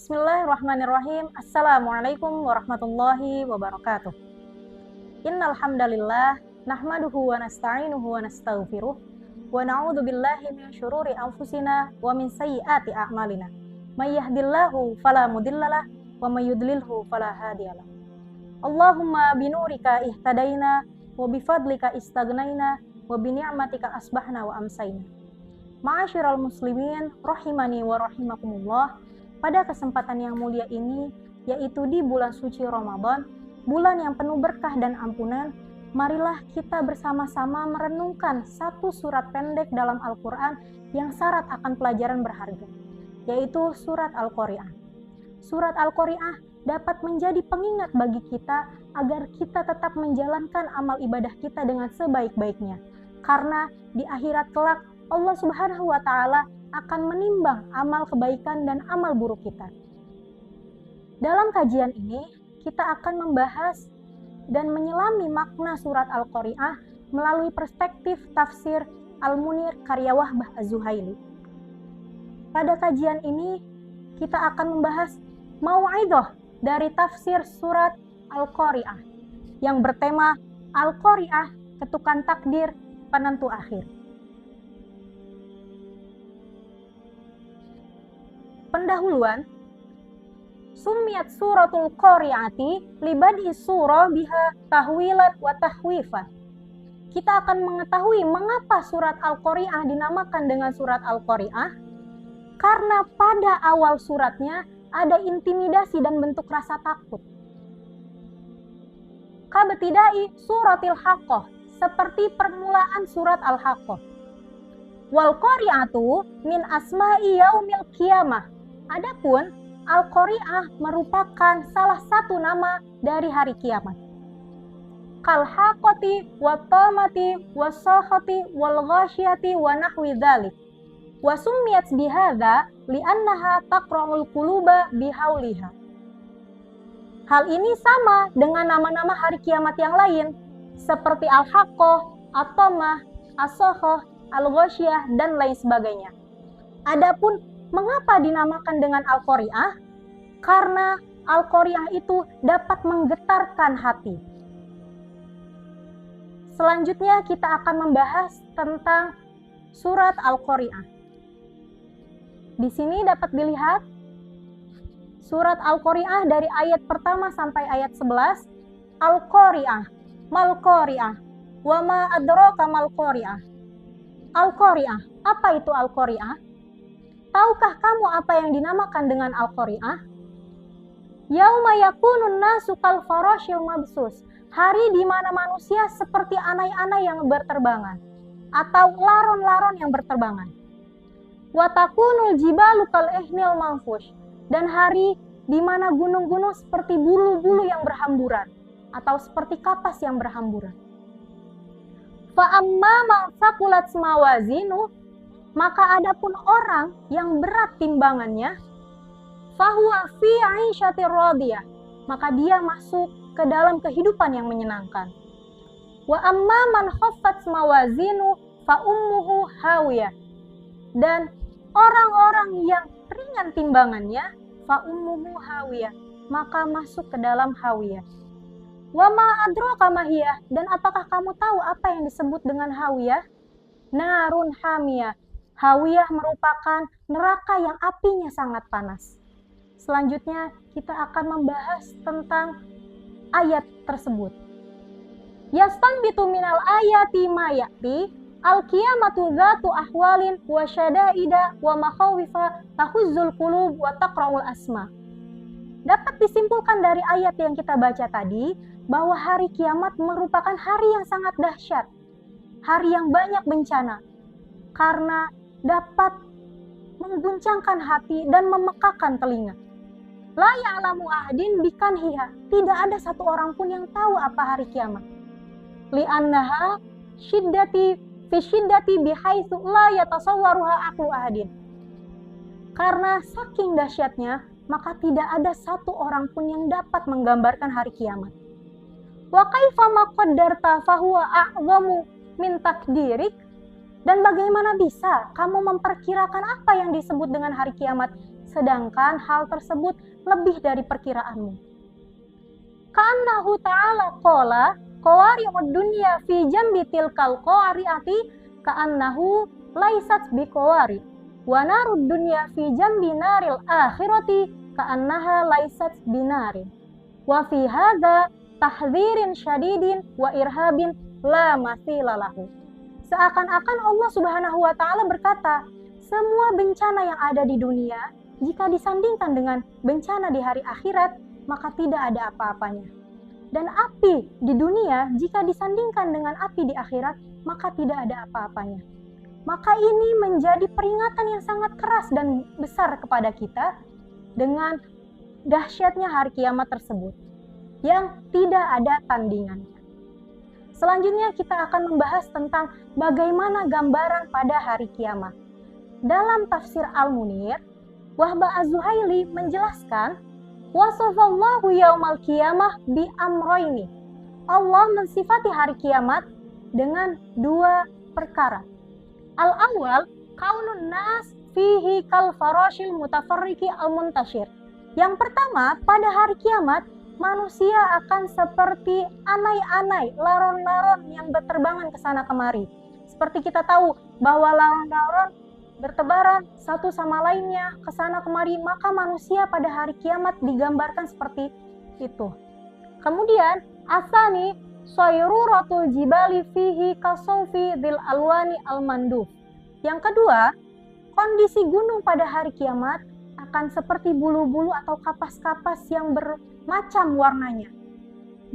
Bismillahirrahmanirrahim. Assalamualaikum warahmatullahi wabarakatuh. Innal hamdalillah nahmaduhu wa nasta'inuhu wa nastaghfiruh wa na'udzu billahi min syururi anfusina wa min sayyiati a'malina. May yahdihillahu fala mudhillalah wa may yudlilhu fala hadiyalah. Allahumma binurika ihtadaina wa bifadlika istagnaina wa bini'matika asbahna wa amsayna. Ma'asyiral muslimin rahimani wa rahimakumullah. Pada kesempatan yang mulia ini, yaitu di bulan suci Ramadan, bulan yang penuh berkah dan ampunan, marilah kita bersama-sama merenungkan satu surat pendek dalam Al-Quran yang syarat akan pelajaran berharga, yaitu surat Al-Qari'ah. Surat Al-Qari'ah dapat menjadi pengingat bagi kita agar kita tetap menjalankan amal ibadah kita dengan sebaik-baiknya. Karena di akhirat kelak, Allah Subhanahu wa Ta'ala akan menimbang amal kebaikan dan amal buruk kita. Dalam kajian ini, kita akan membahas dan menyelami makna surat Al-Qari'ah melalui perspektif tafsir Al-Munir karya Wahbah Az-Zuhaili. Pada kajian ini, kita akan membahas mau'idhah dari tafsir surat Al-Qari'ah yang bertema Al-Qari'ah, ketukan takdir, penentu akhir. Pendahuluan, Sumiyat suratul Qari'ati libadi surah biha tahwilat wa tahwifan. Kita akan mengetahui mengapa surat Al-Qari'ah dinamakan dengan surat Al-Qari'ah, karena pada awal suratnya ada intimidasi dan bentuk rasa takut. Kabetidai suratil Haqqah, seperti permulaan surat Al-Haqqah. Wal Qari'atu min asma'i yaumil qiyamah. Adapun Al-Qari'ah merupakan salah satu nama dari hari kiamat. Kal haqqati wa tamati wa sahati wal ghasyati wa nahwi dzalik. Wa summiyat bihadza li'annaha taqra'ul quluba bihauliha. Hal ini sama dengan nama-nama hari kiamat yang lain seperti Al-Haqqah, At-Tamah, As-Sakhah, Al-Ghasyiyah dan lain sebagainya. Adapun mengapa dinamakan dengan Al-Qari'ah? Karena Al-Qari'ah itu dapat menggetarkan hati. Selanjutnya kita akan membahas tentang surat Al-Qari'ah. Di sini dapat dilihat surat Al-Qari'ah dari ayat pertama sampai ayat 11. Al-Qari'ah, mal Qari'ah, wa ma adraka mal Qari'ah. Al-Qari'ah, apa itu Al-Qari'ah? Tahukah kamu apa yang dinamakan dengan Al-Qari'ah? Yauma yakunun nasu kal farashil mabsus. Hari di mana manusia seperti anai-anai yang berterbangan atau laron-laron yang berterbangan. Wa takunul jibalu kal ihnil manfush. Dan hari di mana gunung-gunung seperti bulu-bulu yang berhamburan atau seperti kapas yang berhamburan. Fa amma man saqulat mawazinu, maka adapun orang yang berat timbangannya, fahuwa fi 'aisyatir radiyah, maka dia masuk ke dalam kehidupan yang menyenangkan. Wa amma man khaffat mawazinu fa ummuhu hawiyah. Dan orang-orang yang ringan timbangannya, fa ummuhu hawiyah, maka masuk ke dalam hawiyah. Wa ma adraka ma hiya, dan apakah kamu tahu apa yang disebut dengan hawiyah? Narun hamiyah. Hawiyah merupakan neraka yang apinya sangat panas. Selanjutnya kita akan membahas tentang ayat tersebut. Yastanbitu minal ayati ma ya'ti al-qiyamatu dzatu ahwalin wa syada'ida wa makhawifa tahuzzul qulub wa taqra'ul asma. Dapat disimpulkan dari ayat yang kita baca tadi bahwa hari kiamat merupakan hari yang sangat dahsyat, hari yang banyak bencana, karena dapat mengguncangkan hati dan memekakan telinga. La ya'lamu ahadin bikanhiha, tidak ada satu orang pun yang tahu apa hari kiamat. Li'annaha syiddati fi syiddati bihaitsu la yatasawwaruha aqlu ahadin. Karena saking dahsyatnya, maka tidak ada satu orang pun yang dapat menggambarkan hari kiamat. Wa kaifa ma qaddarta fahuwa a'zamu min takdirik. Dan bagaimana bisa kamu memperkirakan apa yang disebut dengan hari kiamat, sedangkan hal tersebut lebih dari perkiraanmu. Ka'annahu ta'ala qala qawari'ud dunya fi jambi tilkal qawari'ati ka'annahu laisat biqawari wa narud dunya fi jambi naril akhirati ka'annaha laisat binarin wa fi hadza tahdzirin syadidin wa irhabin la matsila lahu. Seakan-akan Allah Subhanahu wa taala berkata, semua bencana yang ada di dunia jika disandingkan dengan bencana di hari akhirat, maka tidak ada apa-apanya. Dan api di dunia jika disandingkan dengan api di akhirat, maka tidak ada apa-apanya. Maka ini menjadi peringatan yang sangat keras dan besar kepada kita dengan dahsyatnya hari kiamat tersebut yang tidak ada tandingannya. Selanjutnya kita akan membahas tentang bagaimana gambaran pada hari kiamat. Dalam tafsir Al-Munir, Wahbah Az-Zuhaili menjelaskan, wasafallahu yaumal qiyamah bi amroini. Allah mensifati hari kiamat dengan dua perkara. Al-awwal, kaunun nas fihi kal farashil mutafarriqi al-muntashir. Yang pertama, pada hari kiamat, manusia akan seperti anai-anai, laron-laron yang berterbangan ke sana kemari. Seperti kita tahu bahwa laron-laron bertebaran satu sama lainnya ke sana kemari, maka manusia pada hari kiamat digambarkan seperti itu. Kemudian asani sayruratul jibali fihi kasawfi dzil alwani almanduf. Yang kedua, kondisi gunung pada hari kiamat akan seperti bulu-bulu atau kapas-kapas yang bermacam warnanya.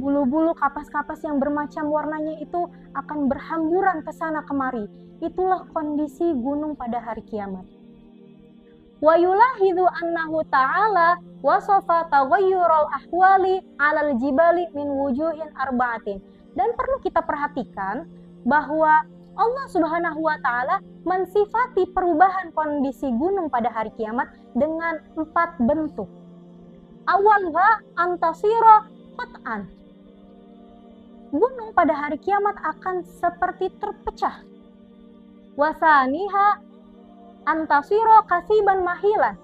Bulu-bulu kapas-kapas yang bermacam warnanya itu akan berhamburan ke sana kemari. Itulah kondisi gunung pada hari kiamat. Wa yulahidu annahu ta'ala wasafa taghayyural ahwali 'alal jibali min wujuhin arba'atin. Dan perlu kita perhatikan bahwa Allah Subhanahu wa taala mensifati perubahan kondisi gunung pada hari kiamat dengan 4 bentuk. Awalha antasira qat'an. Gunung pada hari kiamat akan seperti terpecah. Wasaniha antasira kasiban mahilan.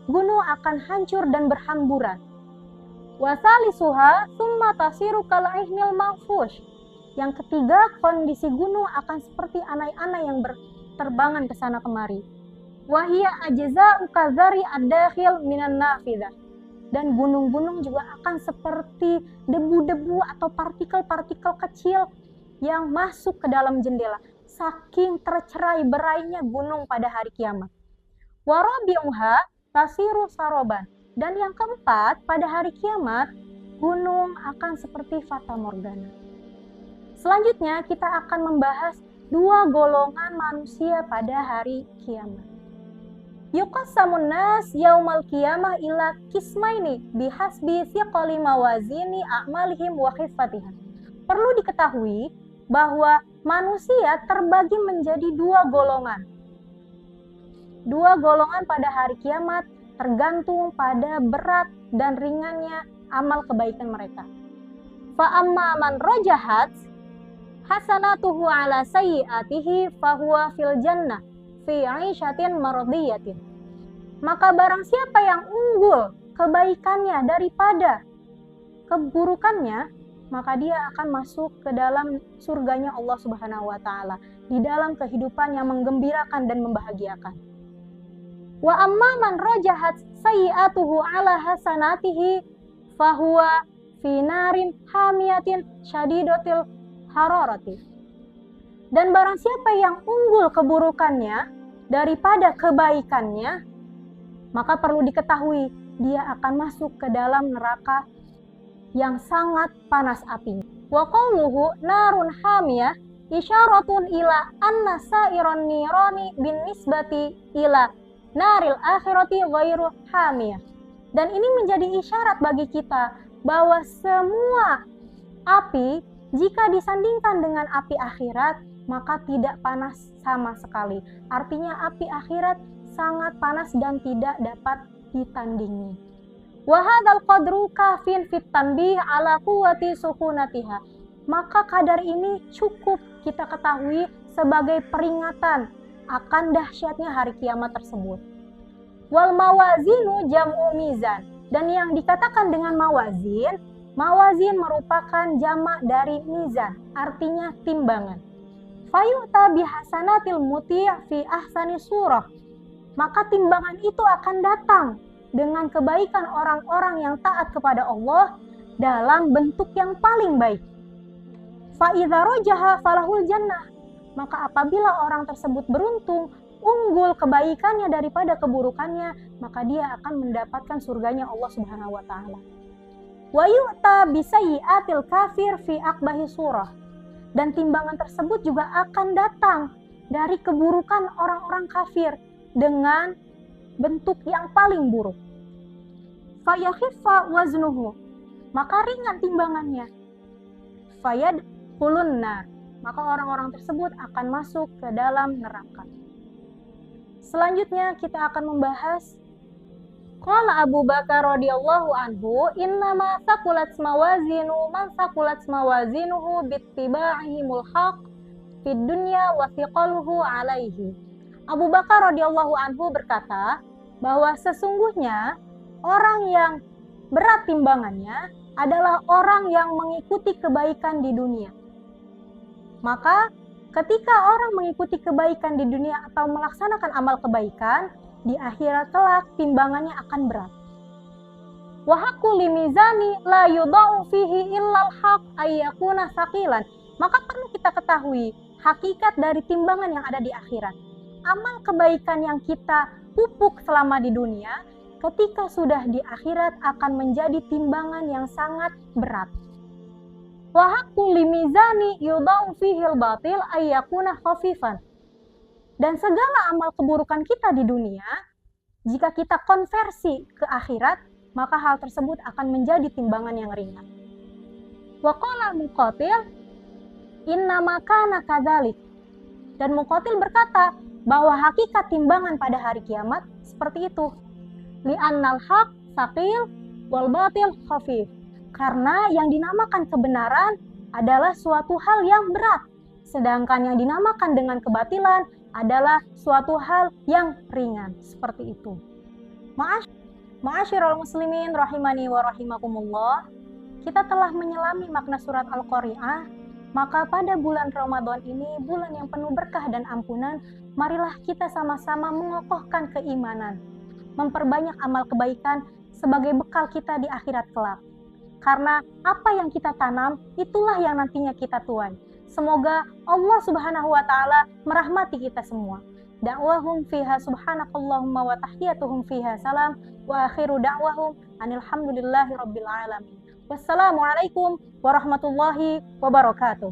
Gunung akan hancur dan berhamburan. Wasalisuha summa tasiru kalaihnil mahfush. Yang ketiga, kondisi gunung akan seperti anai-anai yang berterbangan ke sana kemari. Wahia ajza'u kadzari ad-dakhil minan nafidah. Dan gunung-gunung juga akan seperti debu-debu atau partikel-partikel kecil yang masuk ke dalam jendela. Saking tercerai-berainya gunung pada hari kiamat. Warabi'uha tasiru saroban. Dan yang keempat, pada hari kiamat, gunung akan seperti fata morgana. Selanjutnya kita akan membahas 2 golongan manusia pada hari kiamat. Yuqassamun nas yaumal qiyamah ila qismaini bihasbi thiqali mawazini a'malihim wa khiffatiha. Perlu diketahui bahwa manusia terbagi menjadi 2 golongan. 2 golongan pada hari kiamat tergantung pada berat dan ringannya amal kebaikan mereka. Fa amma man rajahat hasanatuhu ala sayyiatihi fahuwa fil jannah fi 'aisyatin mardiyatin. Maka barang siapa yang unggul kebaikannya daripada keburukannya, maka dia akan masuk ke dalam surganya Allah Subhanahu wa taala, di dalam kehidupan yang menggembirakan dan membahagiakan. Wa amma man rajahat sayyiatuhu ala hasanatihi fahuwa fi narin hamiyatin syadidatil hararati. Dan barang siapa yang unggul keburukannya daripada kebaikannya, maka perlu diketahui dia akan masuk ke dalam neraka yang sangat panas apinya. Wa qawluhu narun hamiyah isyaratun ila anna sa'iran nirani bin nisbati ila naril akhirati ghairu hamiyah. Dan ini menjadi isyarat bagi kita bahwa semua api jika disandingkan dengan api akhirat, maka tidak panas sama sekali. Artinya api akhirat sangat panas dan tidak dapat ditandingi. Wa hadzal qadru kafin fit tanbih ala quwwati sukunatiha. Maka kadar ini cukup kita ketahui sebagai peringatan akan dahsyatnya hari kiamat tersebut. Wal mawazinu jam'u mizan. Dan yang dikatakan dengan mawazin, mawazin merupakan jamak dari mizan, artinya timbangan. Fayu'ta bihasanatil muti' fi ahsani surah. Maka timbangan itu akan datang dengan kebaikan orang-orang yang taat kepada Allah dalam bentuk yang paling baik. Fa idza rajaha falahul jannah. Maka apabila orang tersebut beruntung, unggul kebaikannya daripada keburukannya, maka dia akan mendapatkan surganya Allah Subhanahu wa taala. Wa yu'ta bisayyi'atil kafir fi aqbahi surah. Dan timbangan tersebut juga akan datang dari keburukan orang-orang kafir dengan bentuk yang paling buruk. Fa yakhiffa waznuhu. Maka ringan timbangannya. Fayadkhulun nar. Maka orang-orang tersebut akan masuk ke dalam neraka. Selanjutnya kita akan membahas qala Abu Bakar radhiyallahu anhu, innama saqulat mawazinu man saqulat mawazinuhu bittiba'ihimul haq fid dunya wa thiqaluhu alaihi. Abu Bakar radhiyallahu anhu berkata bahwa sesungguhnya orang yang berat timbangannya adalah orang yang mengikuti kebaikan di dunia. Maka ketika orang mengikuti kebaikan di dunia atau melaksanakan amal kebaikan, di akhirat kelak timbangannya akan berat. Wa haqqu limizani la yudha'u fihi illal haq ayyakuna saqilan. Maka perlu kita ketahui hakikat dari timbangan yang ada di akhirat. Amal kebaikan yang kita pupuk selama di dunia, ketika sudah di akhirat akan menjadi timbangan yang sangat berat. Wa haqqu limizani yudha'u fihil batil ayyakuna khafifan. Dan segala amal keburukan kita di dunia, jika kita konversi ke akhirat, maka hal tersebut akan menjadi timbangan yang ringan. Wa qala Muqatil, innama kana kadzalik. Dan Muqatil berkata bahwa hakikat timbangan pada hari kiamat seperti itu. Li'annal haq saqil wal batil khafif. Karena yang dinamakan kebenaran adalah suatu hal yang berat, sedangkan yang dinamakan dengan kebatilan adalah suatu hal yang ringan. Seperti itu. Ma'asyiral muslimin rahimani wa rahimakumullah, kita telah menyelami makna surat Al-Qari'ah. Maka pada bulan Ramadan ini, bulan yang penuh berkah dan ampunan, marilah kita sama-sama mengokohkan keimanan, memperbanyak amal kebaikan sebagai bekal kita di akhirat kelak. Karena apa yang kita tanam, itulah yang nantinya kita tuai. Semoga Allah Subhanahu wa taala merahmati kita semua. Da'wahum fiha subhanakallahumma wa tahiyyatuhum fiha salam wa akhiru da'wahum anilhamdulillahi rabbil alamin. Wassalamualaikum warahmatullahi wabarakatuh.